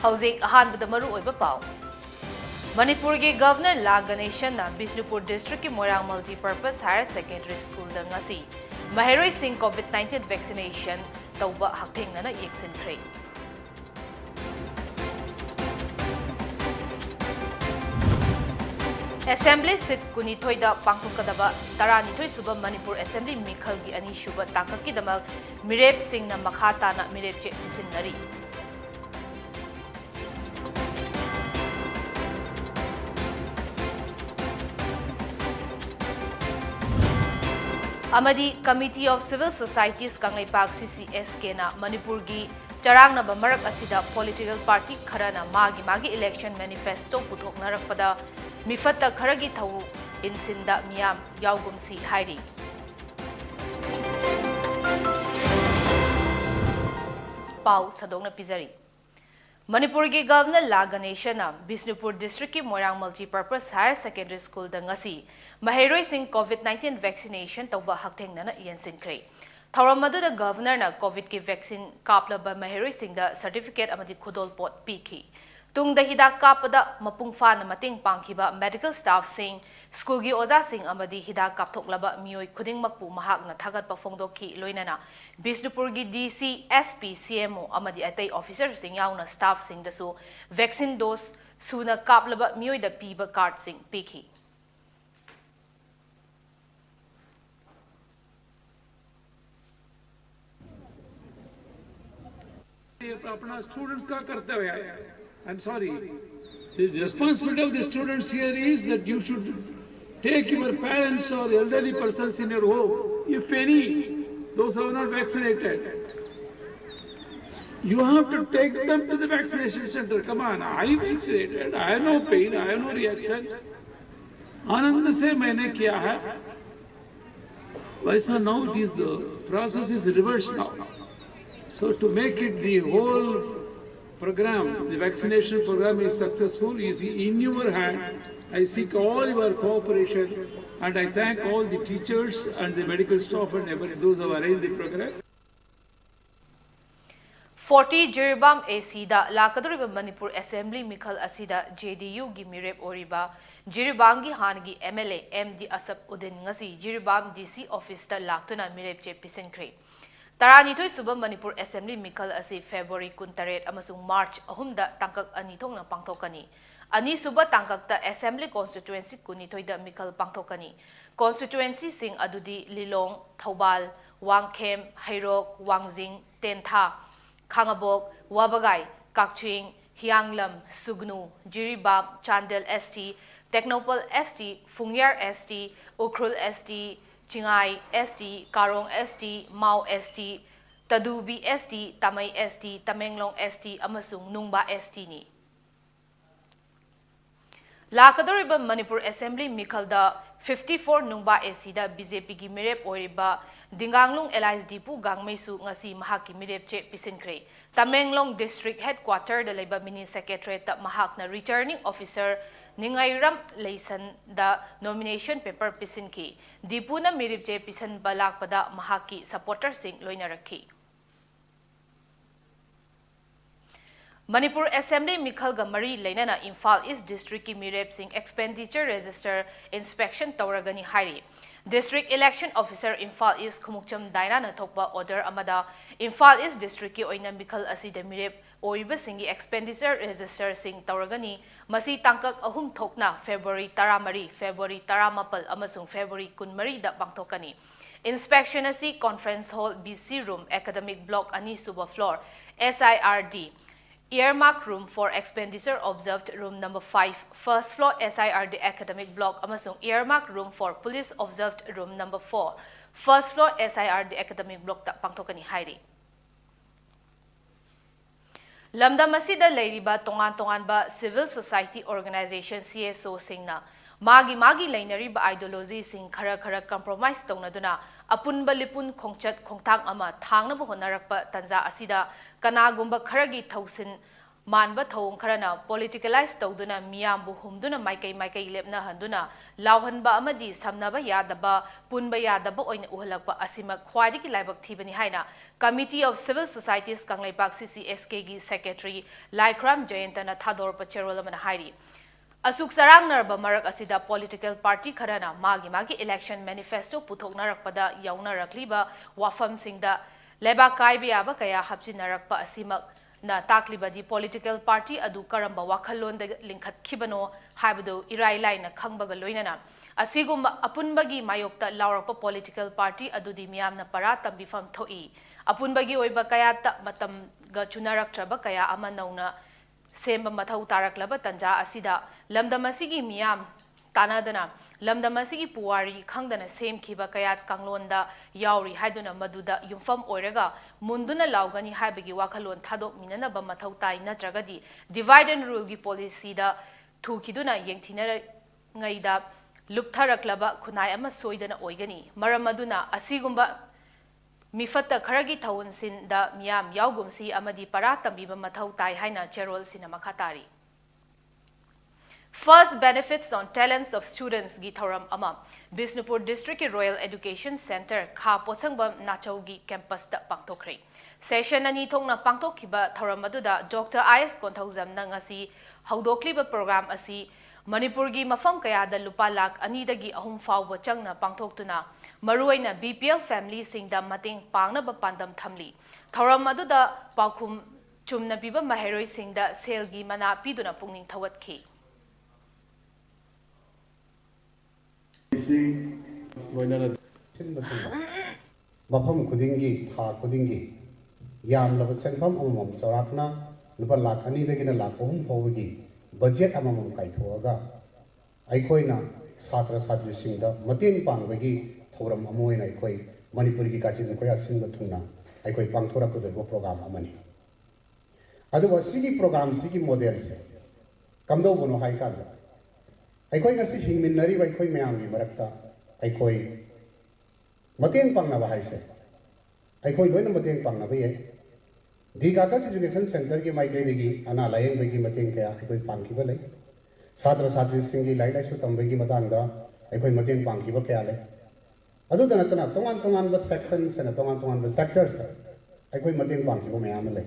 Hauzik ahanbada maru oiba pau. Manipur ki Governor La Ganeshan na Bishnupur District ki Moirang Multi-Purpose Higher Secondary School da ngasi Maheroi Singh COVID-19 vaccination tauba haktheng na yeksin kray. Assembly sit kunithoi da pangthukadaba taranithoi suba Manipur Assembly mikhal gi ani shuba tangkaki damak Mirep Singh na makhata na Mirep che pisinari. Amadi Committee of Civil Societies Kanglaipak CCSK na Manipur gi charang na bamarak asida political party kharana magi election manifesto puthok narakpada mifatta kharagi thau insinda miyam yaugumsi hairi. Pau sadongna pizari. Manipur ki Governor La Ganeshan na Bishnupur District ki Moirang Multi-Purpose Higher Secondary School da ngasi Maheroi Singh COVID-19 vaccination tauba haktheng na yensin kray. Thauram madu da Governor na COVID ki vaccine kaplaba Maheroi Singh da certificate amadi khudol pot piki. Tung da hidak kapada mapungfa na mating pangkiba medical staff sing school gi oza sing amadi hidak kapthok laba mioi khuding makpu mahak na thagat pa phongdok ki loinana Bishnupur gi DC SP CMO amadi atay officer sing yauna staff sing da su vaccine dose suna kaplaba mioi da piba card sing piki. अपना students का करते हुए I'm sorry. The responsibility of the students here is that you should take your parents or elderly persons in your home, if any, those who are not vaccinated. You have to take them to the vaccination center. Come on, I vaccinated, I have no pain, I have no reaction. आनंद से मैंने किया है. वैसा now it is the process is reversed now. So to make it the whole program, the vaccination program is successful, is in your hand. I seek all your cooperation and I thank all the teachers and the medical staff and those who have arranged the program. 40 Jiribam AC da Lakaduriba Manipur Assembly Mikhal Asida JDU gi Mirep Oriba Jiribam gi Hangi MLA MD Asap Udin ngasi Jiribam DC office ta laktuna Mirep che pisenkre. Taranithoi suba Manipur Assembly Mikhal asi February 18 amasung March 3 da tangkak anithong na pangthokani. Ani suba tangkak ta Assembly Constituency kunithoi da Mikhal pangthokani. Constituency sing adudi Lilong, Thaubal, Wangkhem, Hairok, Wangjing, Tentha, Khangabok, Wabagay, Kakchuing, Hianglam, Sugnu, Jiribam, Chandel ST, Technopol ST, Fungyar ST, Ukrul ST, Chingai ST, Karong ST, Mau ST, Tadubi ST, Tamay ST, Tamenglong ST, amasung Nungba ST ni. Lakadoriba Manipur Assembly Mikhal da 54 Nungba SC da BJP gi Mirep Oriba Dinganglong Elias Dipu Gangmeisu ngasi mahak ki Mirep che pisinkre. Tamenglong District Headquarter da Laiba Mini Secretary ta mahak na Returning Officer Ningairam Leisan da nomination paper pisinki. Dipu na Mirep che pisan balak pada mahak ki supporter sing loina rakhi. Manipur Assembly Mikhal Gamari Lainana Imphal East District ki Mirep Singh Expenditure Register Inspection Tauragani Hari. District Election Officer Imphal East Kumukcham Daina na thokpa order amada Imphal East District ki oina Mikhal asida Mirep Oriba Singh Expenditure Register Singh Tauragani masi tangkak ahum thokna February 10 February 10 amasung February 13 da pangthokani. Inspection asi Conference Hall BC Room Academic Block ani suba floor SIRD. Earmark Room for Expenditure Observed Room number 5, First Floor SIRD Academic Block amasung Earmark Room for Police Observed Room number 4, First Floor SIRD Academic Block ta pangthokani hairi. Lamdam asida leiriba tongan ba Civil Society Organization CSO singna magi lainariba ideology sing khara compromise tongna apunba lipun khongchat khongthang ama thangna bo honarakpa tanja asida kanagumba kharagi thausin मानब थौं खरना politicalise तौदुना मियामबु हुमदुना माइकई लेपना हंदुना लावहनबा अमदी समनबा यादबा पुनबा यादबा ओइना उहलकपा असिमा ख्वाइदगी लाइबक थीबनी हाइना committee of civil societies Kangleipak CCSK गी सेक्रेटरी लाइक्राम जयंतना थादोरपा चेरोल अमना हाइरी असुक सरांगनरबा मरक असिदा पॉलिटिकल पार्टी खरना मागी इलेक्शन मैनिफेस्टो पुथोकनरकपदा यौनरकलिबा वाफमसिंगदा लेबा काइबा याबा कया हप्चिनरकपा असिमक ना ताकलिबदी पॉलिटिकल पार्टी अदु करंबा वाखलोन लिंखतखिबनो हाइबदो इराई लाइना खंगबगा लोइनना असिगुम अपुनबगी मायोक्ता लावरप पॉलिटिकल पार्टी अदुदि मियामना परा तंबिफम थोई अपुनबगी ओइबा कया त मतम ग चुनारक्त्रबा कया अमा नौना सेम्बा मथौ तारकलबा तंजा असिदा लमदमसिगी मियाम तानादना लमदमसिगी पुवारी खंगदना सेमखिबा कयात कांगलोनदा यावरी हाइदुना मदुदा युमफम ओइरगा मुंदुना लाउगनी हाइबगी वाखलोन थादोक मिननबा मथौ ताइ नत्रगदी डिवाइड एंड रूल गी पॉलिसीदा थुखिदुना येंथिनर ngैदा लुपथरकलबा खुनाय अमा सोइदना ओइगनी मरम अदुना असिगुंबा मिफत्ता खरगी थौनसिनदा मियाम यावगुमसी अमदी परा तंबिबा मथौ ताइ हाइना चेरोल सिना मखातारी First benefits on talents of students gi thoram ama Bisnupur District ki Royal Education Center kha posangbam nachau gi campus da pangthokre session ani thongna pangthokhiba thoram aduda Dr. IS Konthauzam na ngasi haudokliba program asi Manipur gi mafam kaya da lupa lak ani dagi ahum fawba changna pangthoktuna maruaina BPL family sing da mating pangna ba pandam thamli thoram aduda paukhum chumna biba maheroi sing da sel gi mana piduna pungning thawatki मफम खुदिंगी था खुदिंगी याम लब सेंफम अमम चौराकना लुपा लाख अनी दगिना lakh अहुम फावगी budget अमम काइथोगा अइखोइना छात्र छात्रीसिंगदा मतेंग पांगबगी थौरम अमोइना अइखोइ मणिपुर की काचिन खोया सिंग थुना अइखोइ पांगथोरकदो programme अमनी अदुवा सिगी programme सिगी model से कमदो बनो हाइ का अखोई गसी हिंगमिनरी अखोई मयामगी मरक्ता अखोई मतेंग पांगनबा हाइसे अखोई लोइना मतेंग पांगनबा ये दिगाका एजुकेशन सेंटर की माइकैदगी अना लायेंबगी मतेंग कया अखोई पांगखिबा लै छात्र छात्रीसिंगी लाइक लाइसु तंबगी मतांगदा अखोई मतेंग पांगखिबा कया लै अदुदा नतना तोंगान तोंगान बा सेक्शन से तोंगान तोंगान बा सेक्टर्स अखोई मतेंग पांगखिबा मयाम लै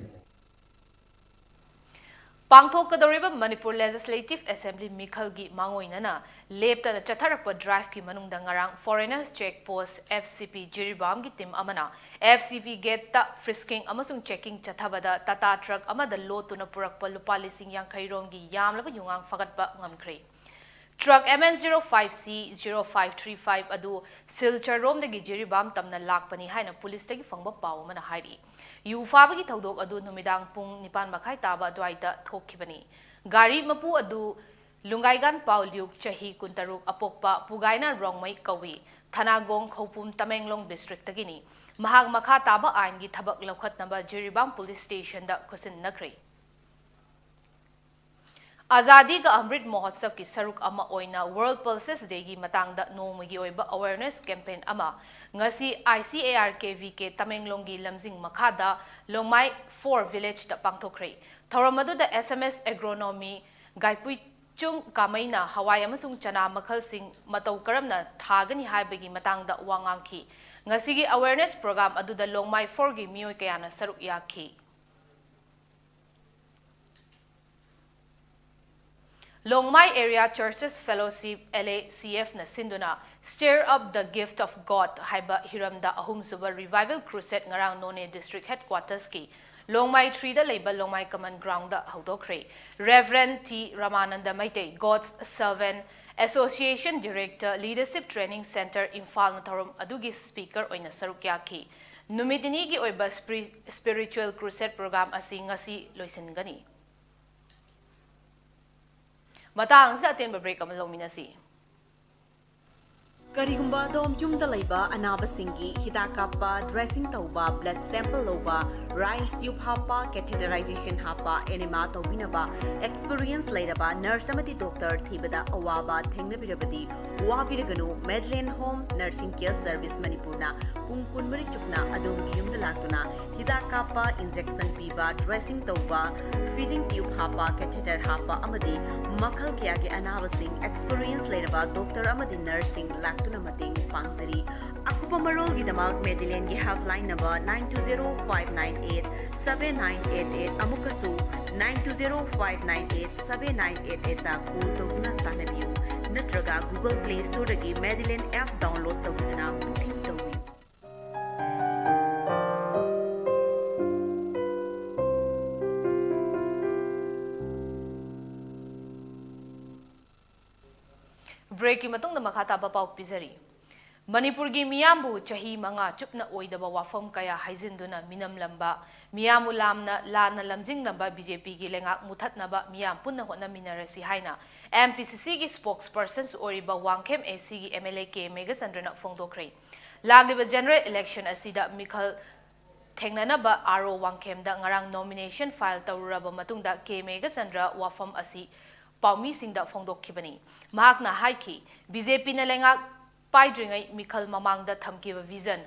पांगथोकदौरिबा मणिपुर लेजिस्लेटिव असेंबली मिखलगी मांगोइनना लेप्तना चथरकपा ड्राइव की मनुंगदा ngarang foreigners check post FCP Jiribam की टीम अमना FCP गेट ता फ्रिस्किंग अमसुंग चेकिंग चथाबदा टाटा ट्रक अमदा लोतुना पुरकपा लुपा लिसिंग यांखै रोमगी यामलबा युंगांग फगतपा ngamkhre ट्रक MN05C 0535 अदु सिलचर रोमदगी जिरिबाम तमना लाकपनी हाइना पुलिसदगी फंगबा पाव मना हाइरी युफाबगी थौदोक अदु नुमिदांग पुंग निपान मखाई ताबा द्वाइदा थोखिबनी गाड़ी मपु अदु लुंगाइगान पाउल्युक चही कुंतरुक अपोकपा पुगाइना रोंगमै कवि थनागोंग खौपुम तमेंगलोंग डिस्ट्रिक्ट तगिनी महाग मखा ताबा आइन गी थबक लौखतनबा जिरिबाम पुलिस स्टेशन दा खुसिन नखरे आजादी का अमृत महोत्सव की सरुक अमा ओइना वर्ल्ड पल्सेस डे की मतंगदा नोमगी ओइबा अवेयरनेस कैंपेन अमा ngasi ICARKV के तमेंगलोंगी लमजिंग मखादा लोंगमाई 4 विलेज दा पांगथोखरे थौरमदु दा SMS एग्रोनॉमी गाइपुई chung kamaina hawai amasung chana makhal sing matau karamna thagani haibagi matangda wangangki ngasigi awareness program aduda longmai 4 gi mioi kayana saruk yakhi Longmai Area Churches Fellowship LACF na sinduna Stir Up the Gift of God haiba hiramda ahum suba revival crusade ngarang none district headquarters ki Longmai 3 da label Longmai common ground da haudokre Reverend T Ramananda Maite God's Servant Association Director Leadership Training Center Imphal na thorum adugi speaker oina sarukya ki numidini gi oiba spiritual crusade program asi ngasi loisingani Matang sa atin ba break amazong minasi Karigumba dom yumda laiba anaba singi hidakapa dressing tauba blood sample loba rice tube hapa catheterization hapa enema taubinaba experience lairaba nurse amati doctor thibada awaba thengnabirabadi wabiraganu Medland Home Nursing Care Service Manipurna pung kunmari chukna adom yumda laktuna hida kapa injection piba dressing tauba feeding tube hapa catheter hapa amadi makhal kya ge anabasing experience leraba doctor amadi nursing laktuna mating pangzari akupa marol gi damak Medellin gi helpline number 9205987988 amukasu 9205987988 ta call tawina tanabiu natraga Google Play Store dagi Medellin app download tawina booking tawi break ki matong na makataba pau pizari Manipur gi miyambu chahi manga chupna oidaba wafam kaya haizinduna minam lamba miyamu lamna lana lamjing lamba BJP gi lenga muthatnaba miyam punna hotna minarasi haina MPCC gi spokespersons oriba wangkem AC gi MLA ke mega sandrana fongdokre lagliba general election asida mikhal thengnanaba aro wangkem da ngarang nomination file tawraba matungda ke mega sandra wafam asi paumi singda fongdokkibani mahakna haiki BJP na lenga paidringai mikhal mamangda thamkiba vision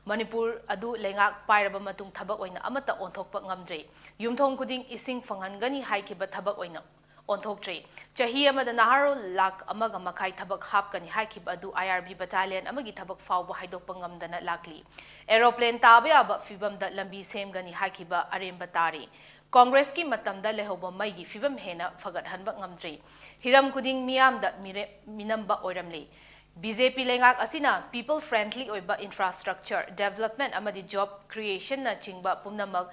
Manipur adu lengak pairaba matung thabak oina amata onthokpa ngamdre yumthong kuding ising fanghangani haikiba thabak oina onthoktre chahi amada naharo lak amaga makai thabak hapkani haikiba adu IRB battalion amagi thabak fawba haidokpa ngamdana lakli aeroplane tabe aba fibamda lambi semgani haikiba aremba tari Congress ki matamda lehoba maigi fibam hena fagat hanba ngamdre hiram kuding miyamda minamba oiramle BJP lengak asina people friendly oiba infrastructure development amadi job creation na chingba pumnamag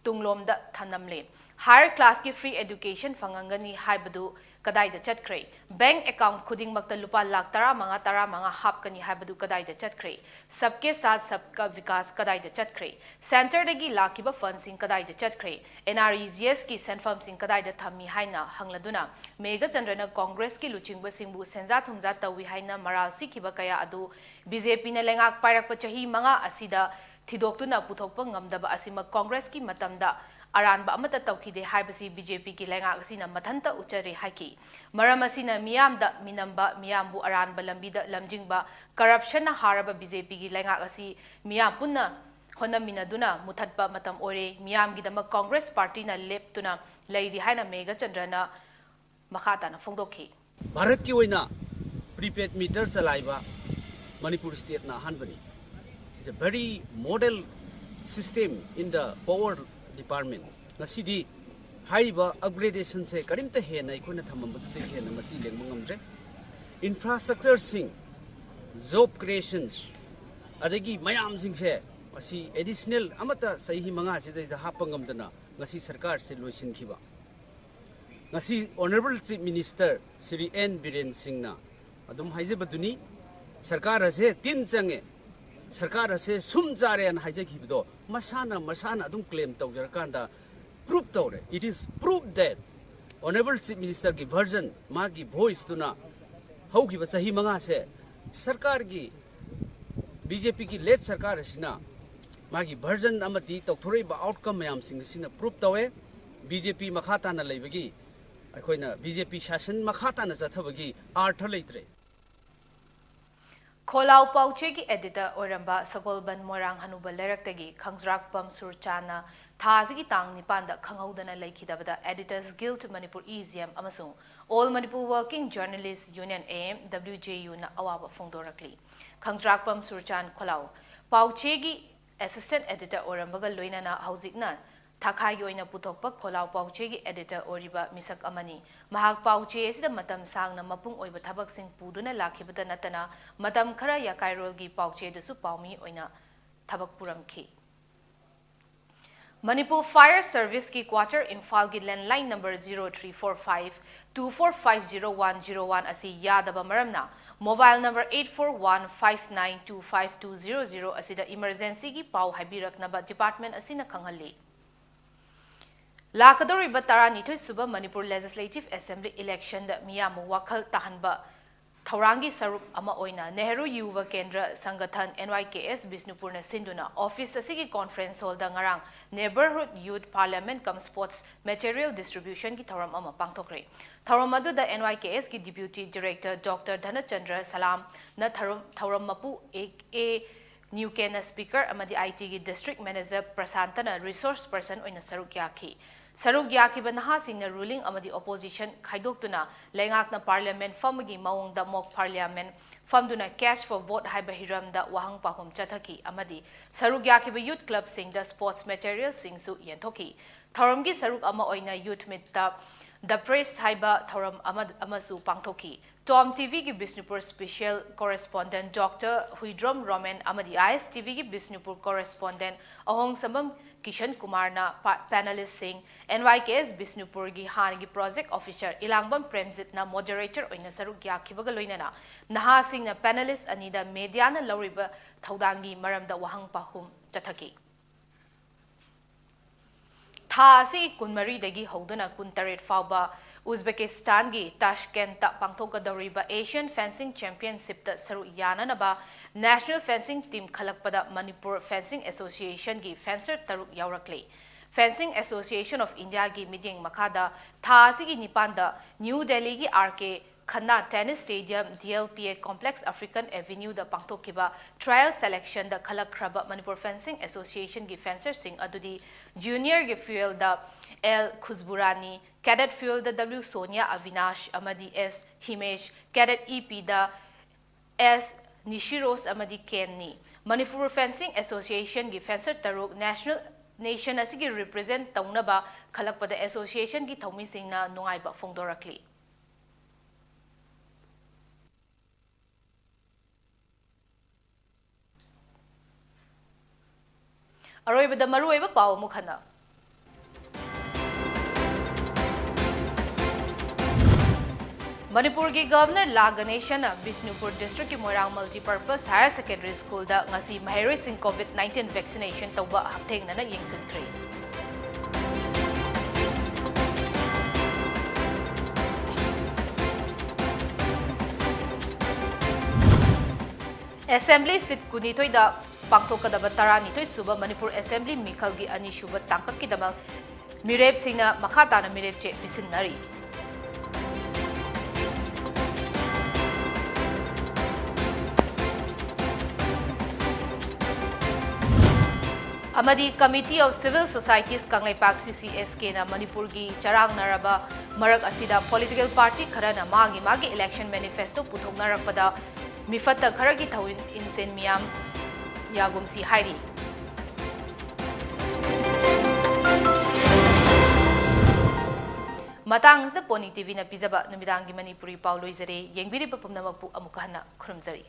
tunglomda thanamle higher class ki free education fangangani haibadu kadai da chatkre bank account khuding makta lupa lakh tara manga hapkani haibadu kadai da chatkre sabke sath sabka vikas kadai da chatkre center dagi lakiba fundsing kadai da chatkre NREGS ki senfam sing kadai da thammi haina hangladuna mega chandrana congress ki luchingba singbu senja thumja tawi haina maral sikiba kaya adu BJP na lengak pairak pachahi manga asida thidoktuna puthokpa ngamdaba asima congress ki matamda aranba amata tawkide haibasi BJP ki lenga asina mathanta uchare haiki maram asina miyamda minamba miyambu aranba lambida lamjingba corruption na haraba BJP ki lenga asi miyam punna hona minaduna muthatba matam ore miyam gi dama congress party na leptuna leiri haina mega chandrana makhata na fongdokhi Bharat की ओइना prepaid meter चलाइबा Manipur state ना हनबनी it's a very model system in the power department नसीदी हाइबा upgradation से करिमते हेना इकोना थमबदे हेना मसी लेंग मंगमद्रे इंफ्रास्ट्रक्चर सिंग जॉब क्रिएशंस अदगी मयाम सिंग से मसी एडिशनल अमता सही मंगा से हापंगमदना ngasi sarkar se loisinkiba ngasi honorable chief minister Sri N Biren Singh na adum haijabaduni sarkar ase tin change sarkar ase sum jare an haijakibdo masana adum claim tawjar kanda proof tawre it is proof that honorable chief minister ki version ma ki voice tuna hauki ba sahi manga se sarkar ki BJP ki led sarkar asina magi version amati tawthorei ba outcome mayam sing sina proof tawe BJP makhata na leibagi akoina BJP shasan makhata na zathabagi artha leitre Kholau Pauche ki editor oramba Sagolban Morang Hanuba Leraktagi Khangsrak Pam Surchana Thazigi Tang Nipanda Khanghaudana Laikidabada Editors Guild Manipur EZM Amasung All Manipur Working Journalists Union AM WJU na awaba fongdorakli Khangsrak Pam Surchan Kholau Pauche gi Assistant Editor Orambaga Loinana Hauzikna Takai Yoina Putokpa Kholau Pauche gi Editor Oriba Misak Amani Mahak Pauche is the Matam Sang na Mapung Oiba Tabak Sing Puduna Lakibata Natana Madam Kara Yakairol gi Pauche de Supaumi Oina Tabak Puram Ki Manipur Fire Service ki quarter Imphal gi landline number 034524500101 asi yadaba maramna mobile number 8415925200 asida emergency gi pau habiraknaba department asina khanghalli Lakadori Batarani to Suba Manipur Legislative Assembly election da miyamu wakhal tahanba Thaurangi Sarup Ama Oina Nehru Yuva Kendra Sangathan NYKS Bisnupur na Sinduna Office Asigi Conference Hall da ngarang Neighborhood Youth Parliament cum Sports Material Distribution ki Thauram Ama Pangthokre Thauram adu da NYKS ki Deputy Director Dr. Dhanachandra Salam na Thauram Mapu A New Kena Speaker amadi IT gi District Manager Prasantana Resource Person oina saruk yaki. Saruk yakiba nahasingna ruling amadi opposition khaidoktuna lengakna parliament famagi maungda mock parliament famduna cash for vote haiba hiramda wahang pahum chathaki amadi saruk yakiba youth club singda sports materials singsu yenthoki. Tharamgi saruk ama oina youth meet the press haiba thoram amasu pangthoki. Tom TV ki Bisnupur special correspondent Dr. Huidrom Roman amadi IS TV ki Bisnupur correspondent Ahong Samam Kishan Kumar na panelist sing NYKS Bisnupur gi Han gi project officer Ilangbam Premzit na moderator oina saruk yakibaga loinana naha sing na panelist anida media na lawriba thaudangi maramda wahang pahum chathaki. Thasi kunmari dagi hodana kuntaret fauba Uzbekistan gi Tashkent ta pangthoka doriba Asian Fencing Championship ta saru yananaba National Fencing Team khalakpada Manipur Fencing Association gi fencer taruk yaurakle. Fencing Association of India gi meeting makada thasi gi nipanda New Delhi gi RK Khanna Tennis Stadium DLPA Complex African Avenue da pangthokiba trial selection da khalakhraba Manipur Fencing Association gi fencer sing adudi junior gi fuel da L Khuzburani, Cadet Fuel da W Sonia Avinash Amadi S Himesh, Cadet EP da S Nishiros Amadi Kenni. Manipur Fencing Association gi fencer taruk nation asigi represent taunaba khalakpada association gi thomi singna nungaiba fongdorakli. Aroiba da maruiba pao mukhana. Manipur ki Governor La Ganeshana Bisnupur District ki Moirang Multipurpose Higher Secondary School da ngasi mahiroi sing COVID-19 vaccination tawba haptheng na yengsinkre. Assembly sit kunitoi da pangthokadaba taranitoi suba Manipur Assembly Mikhal gi ani shuba tangkak ki damal mirep singna makha na mirep che bisinari. Amadi Committee of Civil Societies Kanglaipak CCSK na Manipur gi charang naraba marak asida political party kharana magi election manifesto puthok narakpada mifatta kharagi thawin insen miyam yagumsi hairi. Matang sa PONYTV na pizaba numidang gi Manipuri Paulo Izare yengbiri papamnamakpu amukahana khurumzari.